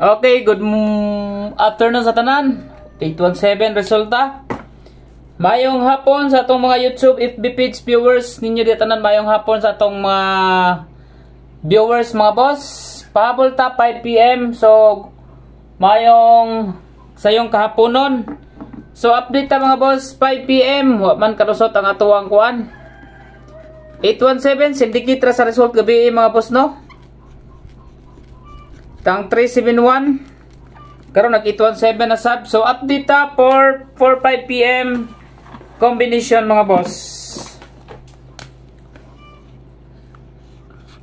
Okay, good afternoon sa tanan. 817 resulta. Mayong hapon sa atong mga YouTube FB page viewers ninyo di tanan. Mayong hapon sa atong mga viewers mga boss. Pahabol ta 5 PM. So mayong sayong kahaponon. So update ta mga boss 5 PM. Wa man kalusot ang atuang kuan. 817 syndicate ra sa result gabi mga boss no. Tang 371 karon nag 817 na sub. So update ta for 5 PM combination mga boss.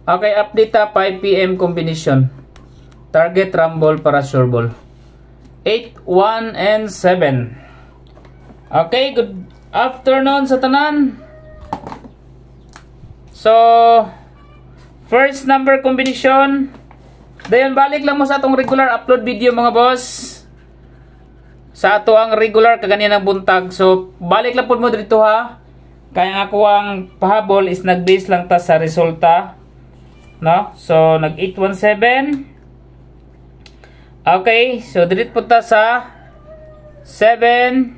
Okay, update ta 5 PM combination. Target rumble para sure ball 8, 1 and 7. Okay, good afternoon sa tanan. So first number combination. Dayon balik lang mo sa atong regular upload video mga boss. Sa ato ang regular kaganyan buntag. So balik lang po mo dito ha. Kaya ako ang pahabol is nag-base lang ta sa resulta. No? So nag 817. Okay, so dito po ta sa 7,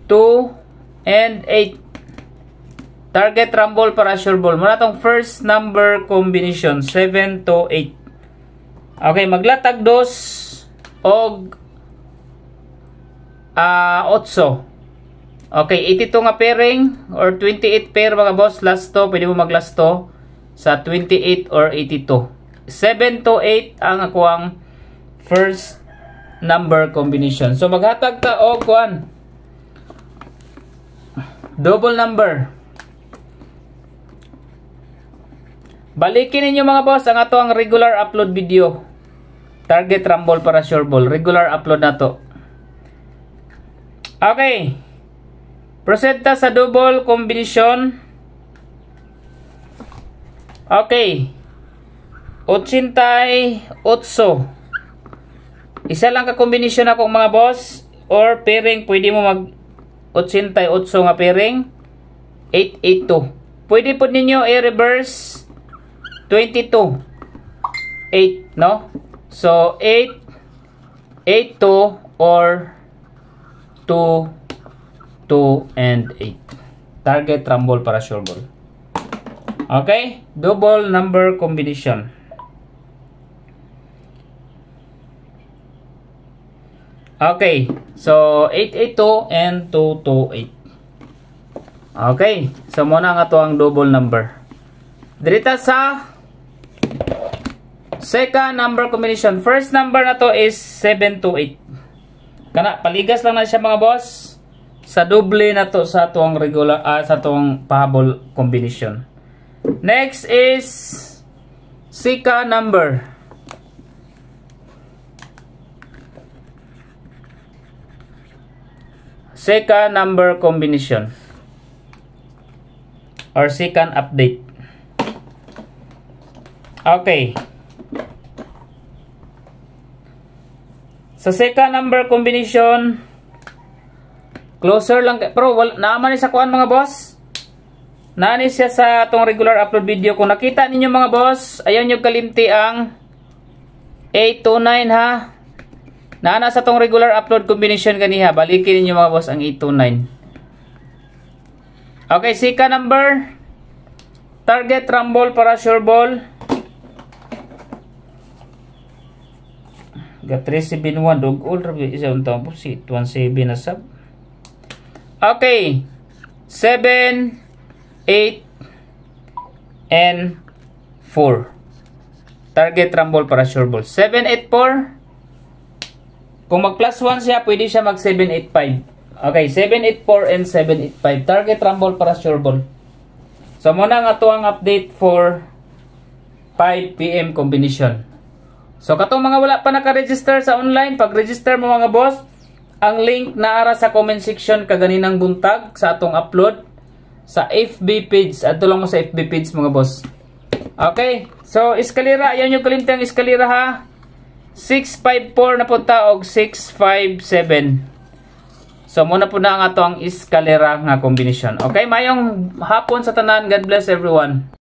2 and 8. Target rumble para sure ball. Muna tong first number combination 7 to 8. Okay, maglatag dos og 8. Okay, 82 nga pairing or 28 pair mga boss. Last to, pwede mo maglast to sa 28 or 82. 7 to 8 ang ako ang first number combination. So maghatag ta og kuan. Double number. Balikin ninyo mga boss ang ato ang regular upload video. Target rumble para sure ball. Regular upload na to. Okay. Proceed ta sa double combination. Okay. 88. Isa lang ka combination akong mga boss. Or pairing. Pwede mo mag 88 nga pairing. 882. Pwede po ninyo i-reverse 22 8 no, so 8 8 2 or 2 2 and 8 target rumble para sure ball. Okay, double number combination. Okay, so 882 and 228. Okay, so muna nga to ang double number. Dirita sa second number combination. First number na to is 7 to 8. Kana paligas lang na siya mga boss. Sa double na to sa tuang regular sa tuang pahabol combination. Next is second number. Second number combination or second update. Okay. Sa second number combination, closer lang. Pero naaman ni sa kuan mga boss. Naani siya sa atong regular upload video. Kung nakita ninyo mga boss, ayaw nyo kalimti ang 829 ha. Naana sa atong regular upload combination ganiha. Balikin ninyo mga boss ang 829. Okay, second number. Target rumble para sure ball. Got 371 dog all rabi isa untang po si 17 na sub. Okay. 7 8 and 4. Target rumble para sure ball. 784. Kung mag plus 1 siya, pwede siya mag 785. Okay, 784 and 785. Target rumble para sure ball. So muna nga to ang update for 5 PM combination. So katong mga wala pa naka-register sa online, pag-register mo mga boss, ang link naara sa comment section kaganinang buntag sa atong upload sa FB page. Adto lang mo sa FB page mga boss. Okay, so eskalera, yan yung kalintang eskalera ha. 654 na punta og 657. So muna po na ang ato ang eskalera nga combination. Okay, mayong hapon sa tanan. God bless everyone.